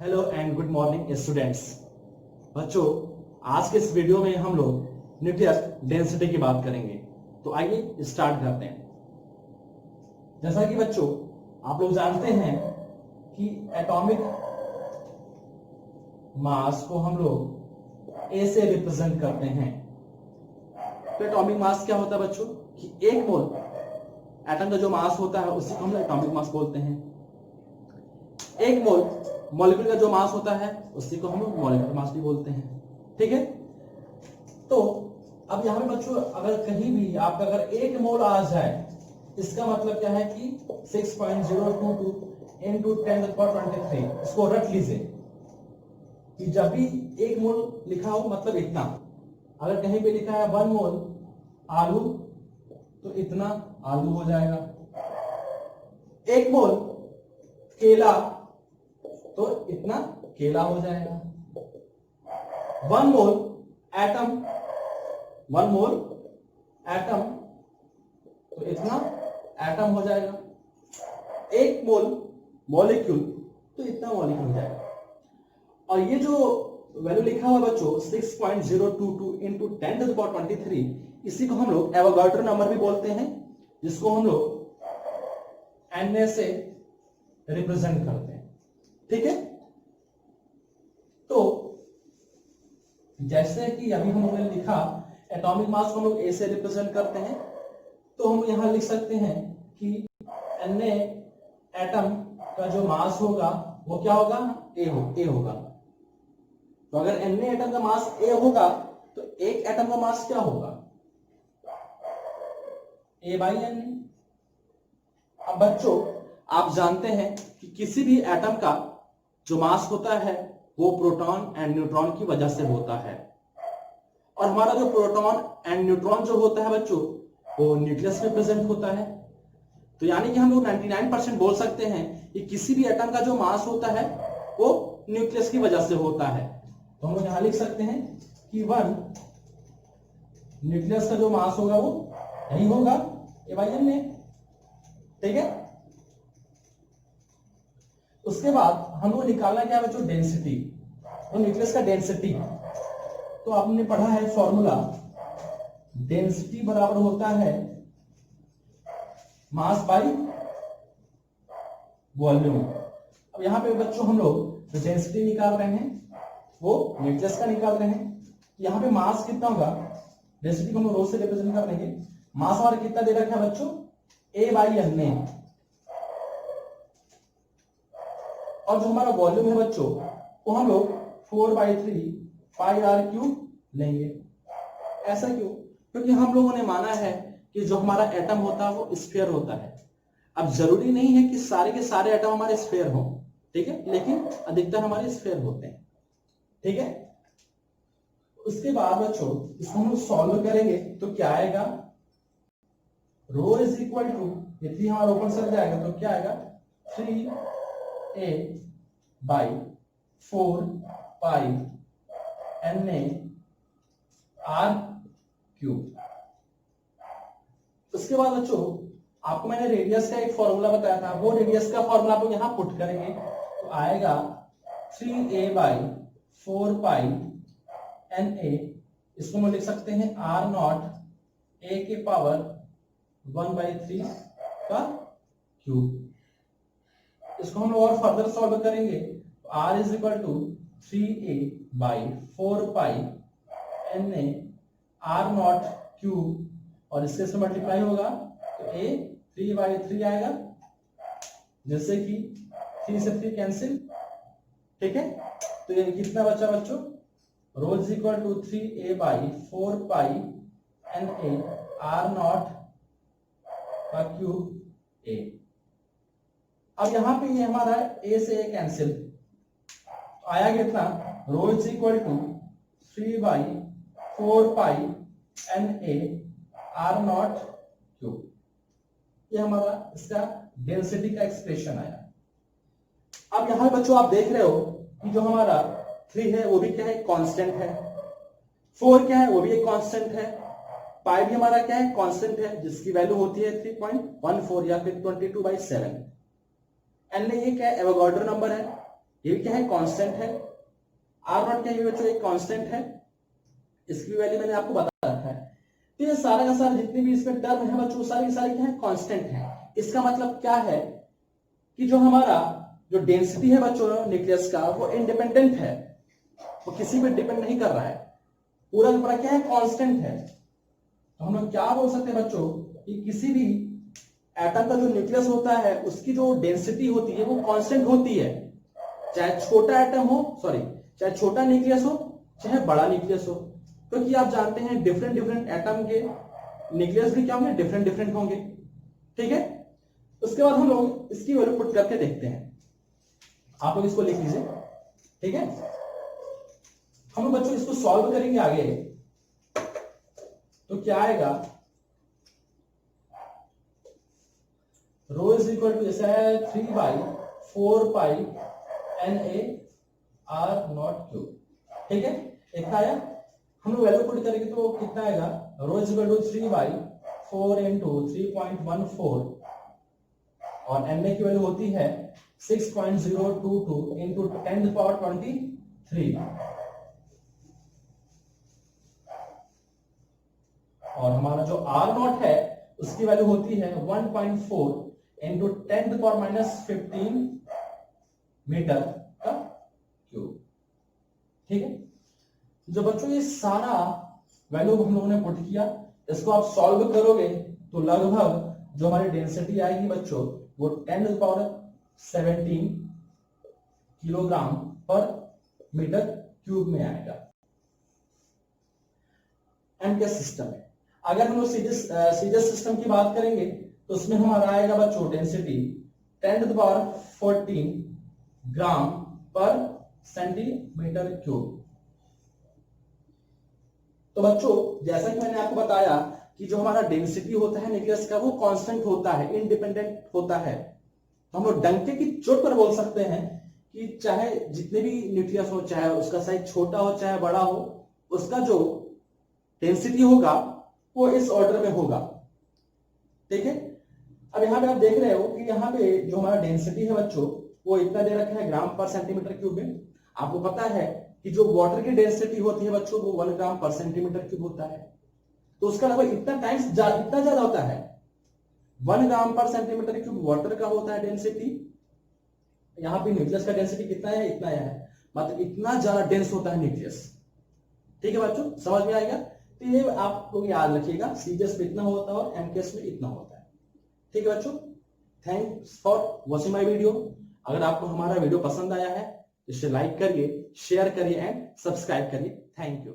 Hello and good morning students. बच्चों, आज के इस वीडियो में हम लोग न्यूक्लियर डेंसिटी की बात करेंगे। तो आइए स्टार्ट करते हैं। जैसा कि बच्चों आप लोग जानते हैं कि एटॉमिक मास को हम लोग ए से रिप्रेजेंट करते हैं। तो एटॉमिक मास क्या होता है बच्चों कि एक मोल एटम का जो मास होता है उसी को हम एटॉमिक मास बोलते हैं। एक मोल मॉलिक्यूल का जो मास होता है उसी को हम लोग मॉलिक्यूलर मास भी बोलते हैं। ठीक है। तो अब यहां पे बच्चों अगर कहीं भी आपका अगर एक मोल आ जाए, इसका मतलब क्या है कि 6.022 into 10⁻23। इसको रट लीजिए कि जब भी एक मोल लिखा हो मतलब इतना। अगर कहीं पे लिखा है 1 मोल आलू तो इतना आलू हो जाएगा। एक मोल केला तो इतना केला हो जाएगा। 1 मोल एटम, 1 मोल एटम तो इतना एटम हो जाएगा। एक मोल मॉलिक्यूल तो इतना मॉलिक्यूल हो जाएगा। और ये जो वैल्यू लिखा हुआ है बच्चों 6.022 into 10⁻23, इसी को हम लोग एवोगाड्रो नंबर भी बोलते हैं, जिसको हम लोग Na से रिप्रेजेंट करते हैं। ठीक है। तो जैसे कि अभी हम लोगों ने लिखा एटॉमिक मास को हम लोग ए से रिप्रेजेंट करते हैं, तो हम यहां लिख सकते हैं कि Na एटम का जो मास होगा वो क्या होगा, ए होगा। तो अगर Na एटम का मास ए होगा तो एक एटम का मास क्या होगा, A/Na। अब बच्चों आप जानते हैं कि किसी भी एटम का जो मास होता है वो प्रोटॉन एंड न्यूट्रॉन की वजह से होता है। और हमारा जो प्रोटॉन एंड न्यूट्रॉन जो होता है बच्चों वो न्यूक्लियस में प्रेजेंट होता है। तो यानी कि हम लोग 99% बोल सकते हैं कि किसी भी एटम का जो मास होता है वो न्यूक्लियस की वजह से होता है। तो हम लोग यहां लिख सकते हैं कि 1 न्यूक्लियस का जो मास होगा वो यही होगा, A/Na। ठीक है। उसके बाद हम लोग निकालना क्या है बच्चों, डेंसिटी। तो न्यूक्लियस का डेंसिटी तो आपने पढ़ा है फॉर्मूला, डेंसिटी बराबर होता है मास बाई वॉल्यूम। अब यहां पे बच्चों हम लोग जो डेंसिटी निकाल रहे हैं वो न्यूक्लियस का निकाल रहे हैं। यहां पे मास कितना होगा, डेंसिटी को हम रो से रिप्रेजेंट कर लेंगे। मास हमारा कितना दे रखा है बच्चों, A/Na। और जो हमारा वॉल्यूम है बच्चों वो हम लोग 4/3 πr³ लेंगे। ऐसा क्यों, क्योंकि हम लोगों ने माना है कि जो हमारा एटम होता है वो स्फीयर होता है। अब जरूरी नहीं है कि सारे के सारे एटम हमारे स्फीयर हों, ठीक है, लेकिन अधिकतर हमारे स्फीयर होते हैं। ठीक है। उसके बाद बच्चों इसको हम लोग सॉल्व करेंगे तो क्या आएगा, रो इज इक्वल टू, ये 3 हमारा ऊपर चल जाएगा तो क्या आएगा 3a/4πNaR³। उसके बाद बच्चों आपको मैंने रेडियस का एक फॉर्मूला बताया था, वो रेडियस का फॉर्मूला आप यहां पुट करेंगे तो आएगा 3a/4πNa। इसको हम लिख सकते हैं R0 a⁻⁴ का क्यूब। इसको हम और फर्दर सॉल्व करेंगे तो R is equal to 3a/4πNaR0³ और इसके से मल्टीप्लाई होगा तो a 3/3 आएगा, जैसे कि 3 से 3 कैंसिल। ठीक है। तो ये कितना बचा बच्चों, rho is equal to 3a/4πNaR0³ a। अब यहां पे ये हमारा a से a कैंसिल आया कितना, रो इज इक्वल टू 3/4πNaR0³। ये हमारा इसका डेंसिटी का एक्सप्रेशन आया। अब यहां बच्चों आप देख रहे हो कि जो हमारा 3 है वो भी क्या है, कांस्टेंट है। 4 क्या है, वो भी एक कांस्टेंट है। पाई भी हमारा क्या है, कांस्टेंट है, जिसकी वैल्यू होती है 3.14 या फिर 22/7। Na ये क्या है, एवोगाड्रो नंबर है। ये भी क्या है, कांस्टेंट है। आर नॉट क्या है बच्चों, एक कांस्टेंट है, इसकी वैल्यू मैंने आपको बता रखा है। तो ये सारा का सारा जितने भी इसमें टर्म है बच्चों, सारे के सारे क्या है, कांस्टेंट है। इसका मतलब क्या है कि जो हमारा जो डेंसिटी है बच्चों न्यूक्लियस का, वो इंडिपेंडेंट है, वो किसी पे डिपेंड नहीं कर रहा है, पूरा का पूरा क्या है, कांस्टेंट है। तो हम लोग क्या बोल सकते हैं बच्चों कि किसी भी एटम का जो न्यूक्लियस होता है उसकी जो डेंसिटी होती है वो कांस्टेंट होती है, चाहे छोटा एटम हो, सॉरी चाहे छोटा न्यूक्लियस हो चाहे बड़ा न्यूक्लियस हो, क्योंकि आप जानते हैं डिफरेंट डिफरेंट एटम के न्यूक्लियस भी क्या होंगे, डिफरेंट डिफरेंट होंगे। ठीक है, उसके बाद हम लोग इसकी वैल्यू पुट करके देखते हैं। आप लोग इसको लिख लीजिए। ठीक है, हम लोग बच्चों इसको सॉल्व करेंगे आगे, तो क्या आएगा, रो इज इक्वल टू जैसे है 3/4 NA R नॉट क्यूब। ठीक है, इतना आया। हम लोग वैल्यू पुट करेंगे तो कितना आएगा, रो इज इक्वल टू 3/4 इंटू 3.14 और NA की वैल्यू होती है 6.022 इंटू 10⁻23 और हमारा जो R नॉट है उसकी वैल्यू होती है 1.4 इंटू 10⁻15 मीटर का क्यूब। ठीक है, जो बच्चों ये सारा वैल्यू हम लोगों ने पुट किया, इसको आप सॉल्व करोगे तो लगभग जो हमारी डेंसिटी आएगी बच्चों वो 10⁻17 किलोग्राम पर मीटर क्यूब में आएगा एमकेएस सिस्टम में। अगर हम लोग सीरियस सिस्टम की बात करेंगे तो उसमें हमारा आएगा बच्चों डेंसिटी 10⁻14 ग्राम पर सेंटीमीटर क्यूब। तो बच्चों जैसा कि मैंने आपको बताया कि जो हमारा डेंसिटी होता है न्यूक्लियस का वो कांस्टेंट होता है, इंडिपेंडेंट होता है। तो हम लोग डंके की चोट पर बोल सकते हैं कि चाहे जितने भी न्यूक्लियस हो, चाहे उसका साइज छोटा हो चाहे बड़ा हो, उसका जो डेंसिटी होगा वो इस ऑर्डर में होगा। ठीक है, अब यहाँ पे आप देख रहे हो कि यहाँ पे जो हमारा डेंसिटी है बच्चों वो इतना दे रखा है ग्राम पर सेंटीमीटर क्यूब में। आपको पता है कि जो वाटर की डेंसिटी होती है बच्चों वो 1 ग्राम पर सेंटीमीटर क्यूब होता है, तो उसका लगभग इतना टाइम्स इतना ज्यादा होता है। 1 ग्राम पर सेंटीमीटर क्यूब वाटर का होता है डेंसिटी, यहाँ पे न्यूक्लियस का डेंसिटी कितना है, इतना है, मतलब इतना ज्यादा डेंस होता है न्यूक्लियस। ठीक है बच्चों, समझ में आएगा। तो ये आप लोग याद रखिएगा, सीरियस में इतना होता है और एमकेएस में इतना होता है। ठीक है बच्चों, thanks for watching my video. अगर आपको हमारा वीडियो पसंद आया है तो इसे लाइक करिए, शेयर करिए एंड सब्सक्राइब करिए। Thank you.